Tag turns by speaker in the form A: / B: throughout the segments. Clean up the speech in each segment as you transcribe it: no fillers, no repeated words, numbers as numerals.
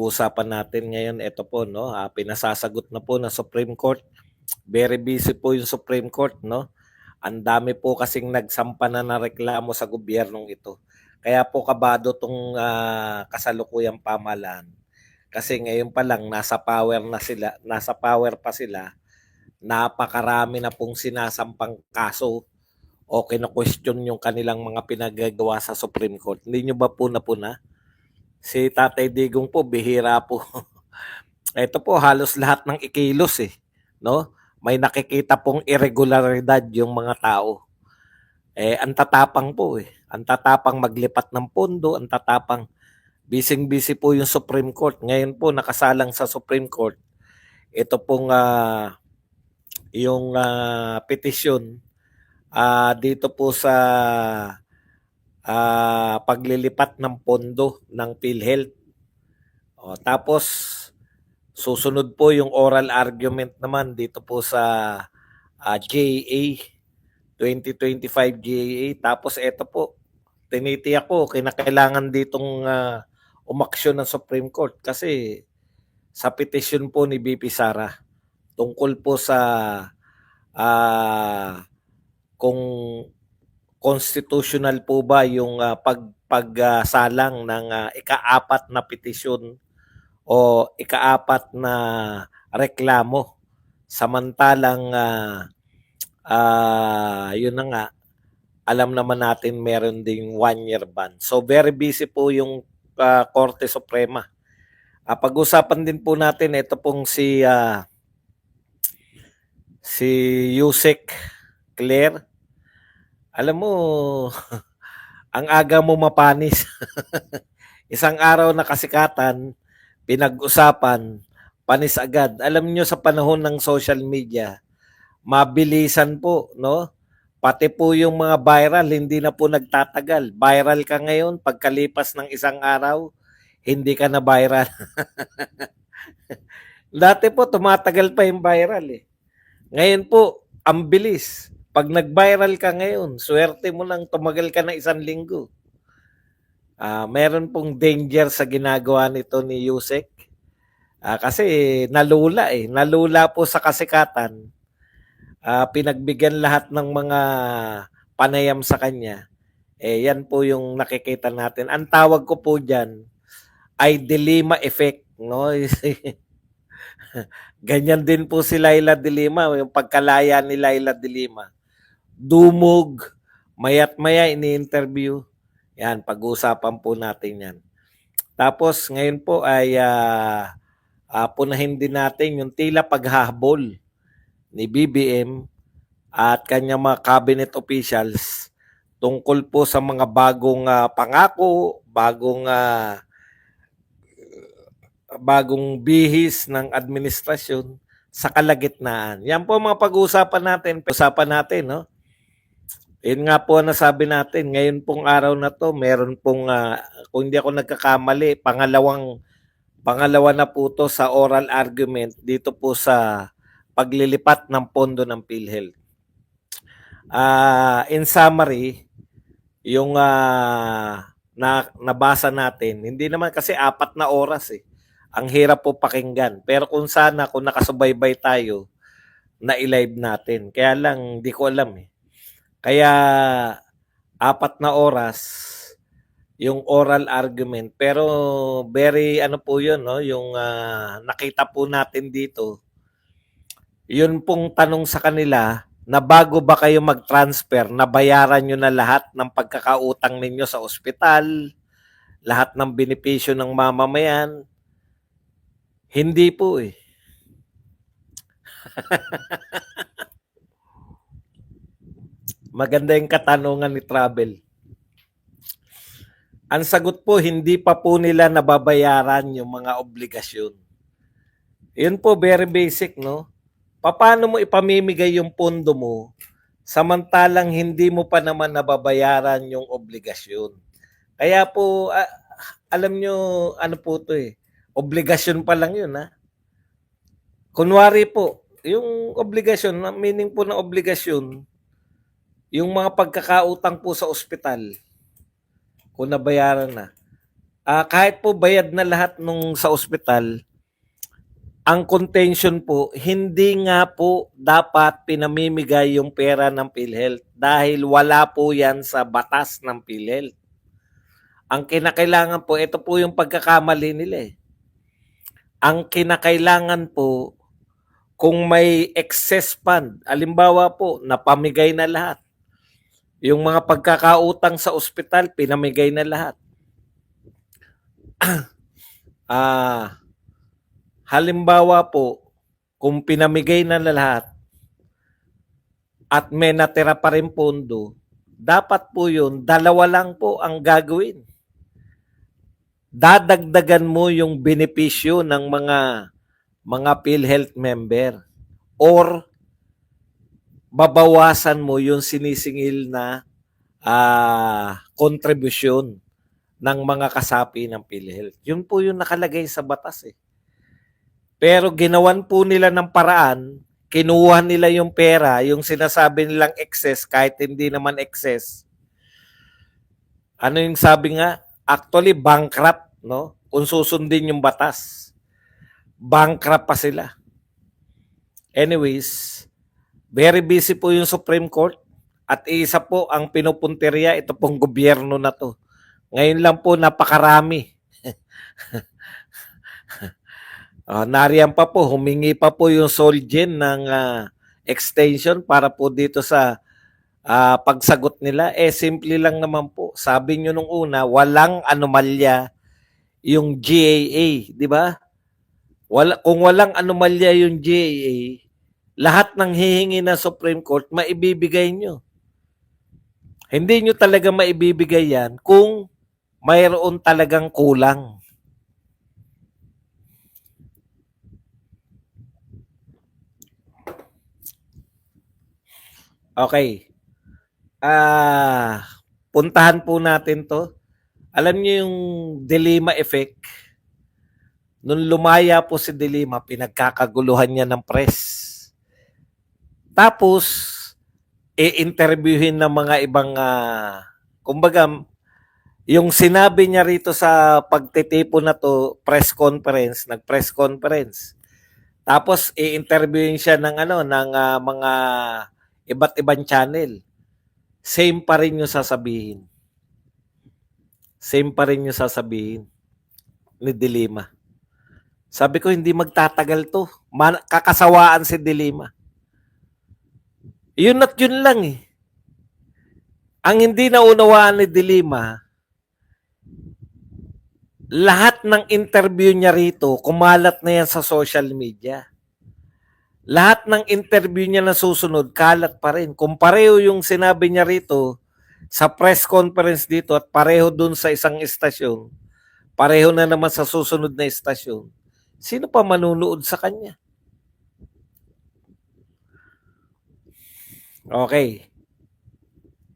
A: Usapan natin ngayon, ito po, no, pinasasagot na po ng Supreme Court. Very busy po yung Supreme Court, no. Ang dami po kasing nagsampa na reklamo sa gobyernong ito. Kaya po kabado tong kasalukuyang pamahalaan. Kasi ngayon pa lang nasa power pa sila. Napakarami na pong sinasampang kaso o kino-question yung kanilang mga pinagagawa sa Supreme Court. Hindi nyo ba po napuna? Si Tatay Digong po, bihira po. Ito po, halos lahat ng ikilos no? May nakikita pong irregularidad yung mga tao. Ang tatapang po Ang tatapang maglipat ng pondo, ang tatapang busy po yung Supreme Court. Ngayon po, nakasalang sa Supreme Court, ito pong yung petisyon dito po sa paglilipat ng pondo ng PhilHealth. Tapos, susunod po yung oral argument naman dito po sa GAA, 2025 GAA. Tapos ito po, tinitiyak ko, kinakailangan ditong umaksyon ng Supreme Court kasi sa petisyon po ni BP Sara tungkol po sa kung constitutional po ba yung pagsalang ng ika-4 na petisyon o ika-4 na reklamo, samantalang yun na nga, alam naman natin meron ding 1-year ban. So very busy po yung Korte Suprema. Pag-usapan din po natin ito pong si Yusek Claire. Alam mo, ang aga mo mapanis. Isang araw na kasikatan, pinag-usapan, panis agad. Alam niyo sa panahon ng social media, mabilisan po, no? Pati po yung mga viral, hindi na po nagtatagal. Viral ka ngayon, pagkalipas ng isang araw, hindi ka na viral. Dati po, tumatagal pa yung viral Ngayon po, ang bilis. Pag nag-viral ka ngayon, swerte mo lang tumagal ka na 1 linggo. Meron pong danger sa ginagawa nito ni Yusek. Kasi nalula Nalula po sa kasikatan. Pinagbigyan lahat ng mga panayam sa kanya. Yan po yung nakikita natin. Ang tawag ko po dyan ay Dilima effect. No? Ganyan din po si Laila de Lima, yung pagkalaya ni Laila de Lima. Dumog, mayat maya ini-interview. Yan, pag-uusapan po natin yan. Tapos ngayon po ay punahin din natin yung tila paghahabol ni BBM at kanyang mga cabinet officials tungkol po sa mga bagong pangako, bagong bihis ng administrasyon sa kalagitnaan. Yan po mga pag-uusapan natin. Pag-uusapan natin, no? Yun nga po nasabi natin, ngayon pong araw na to, meron pong, kung hindi ako nagkakamali, pangalawa na po to sa oral argument dito po sa paglilipat ng pondo ng PhilHealth. In summary, yung nabasa natin, hindi naman kasi 4 na oras Ang hirap po pakinggan. Pero kung nakasubaybay tayo, na i-live natin. Kaya lang, di ko alam Kaya 4 na oras yung oral argument. Pero very po yun, no? Yung nakita po natin dito, yun pong tanong sa kanila na bago ba kayo mag-transfer, nabayaran nyo na lahat ng pagkakautang ninyo sa ospital, lahat ng benepisyo ng mamamayan. Hindi po Maganda yung katanungan ni Travel. Ang sagot po, hindi pa po nila nababayaran yung mga obligasyon. Yun po, very basic, no? Paano mo ipamimigay yung pondo mo samantalang hindi mo pa naman nababayaran yung obligasyon? Kaya po, alam nyo, ano po to obligasyon pa lang yun, Kunwari po, yung obligasyon, meaning po ng obligasyon, yung mga pagkakautang po sa ospital, kung nabayaran na. Kahit po bayad na lahat nung sa ospital, ang contention po, hindi nga po dapat pinamimigay yung pera ng PhilHealth dahil wala po yan sa batas ng PhilHealth. Ang kinakailangan po, ito po yung pagkakamali nila eh. Ang kinakailangan po, kung may excess fund, alimbawa po, napamigay na lahat. Yung mga pagkakautang sa ospital, pinamigay na lahat. Halimbawa po, kung pinamigay na lahat at may natira pa rin pondo, dapat po yun, dalawa lang po ang gagawin. Dadagdagan mo yung benepisyo ng mga PhilHealth member or babawasan mo yung sinisingil na kontribusyon ng mga kasapi ng PhilHealth. Yun po yung nakalagay sa batas eh. Pero ginawan po nila ng paraan, kinuha nila yung pera, yung sinasabi nilang excess kahit hindi naman excess. Ano yung sabi nga? Actually, bankrupt, no? Kung susundin yung batas. Bankrupt pa sila. Anyways, very busy po yung Supreme Court at isa po ang pinupuntirya ito pong gobyerno na to. Ngayon lang po napakarami. Nariyan pa po, humingi pa po yung Solgen ng extension para po dito sa pagsagot nila. Simple lang naman po. Sabi nyo nung una, walang anomalya yung GAA, di ba? Kung walang anomalya yung GAA, lahat ng hihingi ng Supreme Court, maibibigay nyo. Hindi nyo talaga maibibigay yan kung mayroon talagang kulang. Okay. Puntahan po natin to. Alam niyo yung Dilima effect? Nung lumaya po si Dilima, pinagkakaguluhan niya ng press. Tapos, i-interviewin ng mga ibang, kumbaga, yung sinabi niya rito sa pagtitipo na to, nag-press conference. Tapos, i-interviewin siya ng, mga iba't ibang channel. Same pa rin yung sasabihin. Same pa rin yung sasabihin ni Dilima. Sabi ko, hindi magtatagal to. Kakasawaan si Dilima. Yun at yun lang eh. Ang hindi naunawaan ni Dilima, lahat ng interview niya rito, kumalat na yan sa social media. Lahat ng interview niya na susunod, kalat pa rin. Kung pareho yung sinabi niya rito sa press conference dito at pareho dun sa isang istasyon, pareho na naman sa susunod na istasyon, sino pa manunood sa kanya? Okay.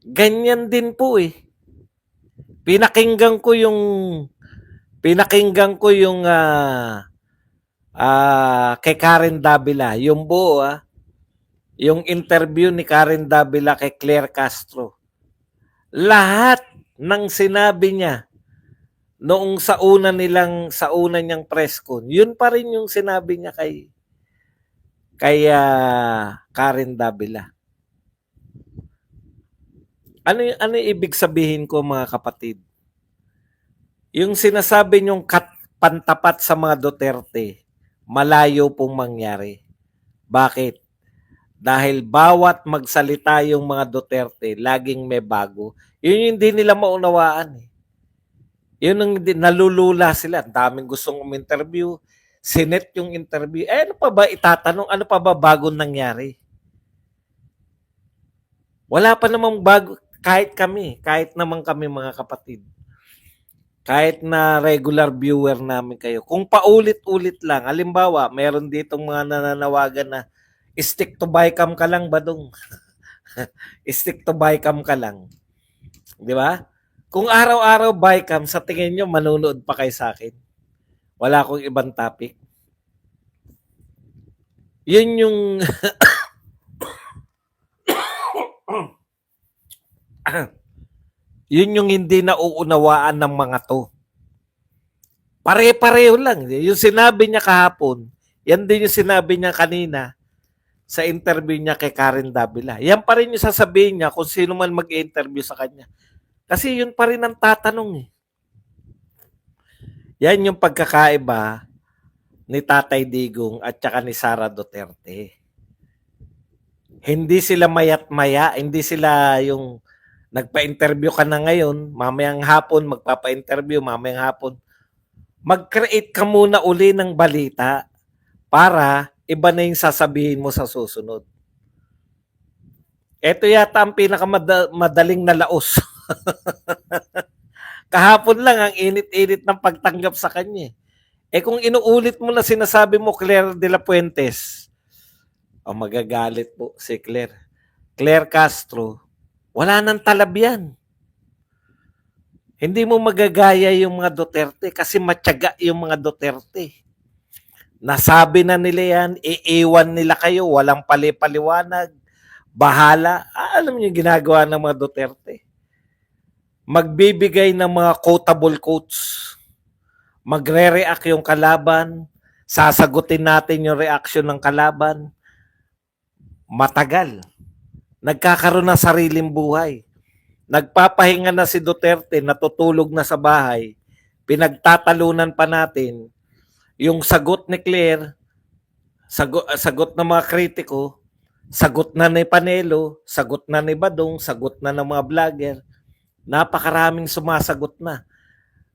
A: Ganyan din po eh. Pinakinggan ko yung kay Karen Davila, yung buo yung interview ni Karen Davila kay Claire Castro. Lahat ng sinabi niya noong sa una niyang press con, yun pa rin yung sinabi niya kay Karen Davila. Ano ibig sabihin ko mga kapatid? Yung sinasabi niyong pantapat sa mga Duterte, malayo pong mangyari. Bakit? Dahil bawat magsalita yung mga Duterte, laging may bago. Yun yung hindi nila maunawaan. Yun ang nalulula sila. Daming gustong interview. Sinet yung interview. Ano pa ba itatanong? Ano pa ba bagong nangyari? Wala pa namang bago. Kahit naman kami mga kapatid. Kahit na regular viewer namin kayo. Kung paulit-ulit lang, halimbawa, meron ditong mga nananawagan na stick to bycam ka lang, badong. Stick to bycam ka lang. Di ba? Kung araw-araw bycam, sa tingin nyo, manunood pa kayo sa akin. Wala akong ibang topic. Yun yung yun yung hindi nauunawaan ng mga to. Pare-pareho lang. Yung sinabi niya kahapon, yan din yung sinabi niya kanina sa interview niya kay Karen Davila. Yan pa rin yung sasabihin niya kung sino man mag-interview sa kanya. Kasi yun pa rin ang tatanong eh. Yan yung pagkakaiba ni Tatay Digong at saka ni Sara Duterte. Hindi sila mayat-maya, hindi sila yung nagpa-interview ka na ngayon, mamayang hapon magpapa-interview, mamayang hapon. Mag-create ka muna uli ng balita para iba na yung sasabihin mo sa susunod. Ito yata ang pinakamadaling na laos. Kahapon lang ang init-init ng pagtanggap sa kanya. Kung inuulit mo na sinasabi mo Claire de la Fuentes, magagalit po si Claire. Claire Castro, wala nang talab yan. Hindi mo magagaya yung mga Duterte kasi matyaga yung mga Duterte. Nasabi na nila yan, iiwan nila kayo, walang palipaliwanag, bahala. Alam niyo ginagawa ng mga Duterte. Magbibigay ng mga quotable quotes. Magre-react yung kalaban, sasagutin natin yung reaction ng kalaban. Matagal. Nagkakaroon ng sariling buhay. Nagpapahinga na si Duterte, natutulog na sa bahay. Pinagtatalunan pa natin yung sagot ni Claire, sagot ng mga kritiko, sagot na ni Panelo, sagot na ni Badong, sagot na ng mga vlogger. Napakaraming sumasagot na.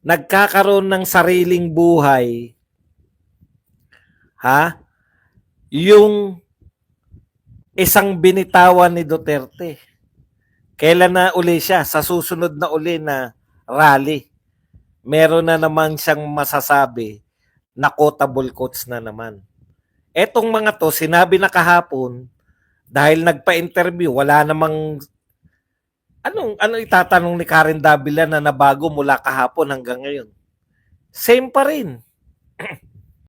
A: Nagkakaroon ng sariling buhay, yung isang binitawan ni Duterte. Kailan na uli siya? Sa susunod na uli na rally. Meron na naman siyang masasabi na quotable quotes na naman. Etong mga to, sinabi na kahapon, dahil nagpa-interview, wala namang ano itatanong ni Karen Davila na nabago mula kahapon hanggang ngayon? Same pa rin.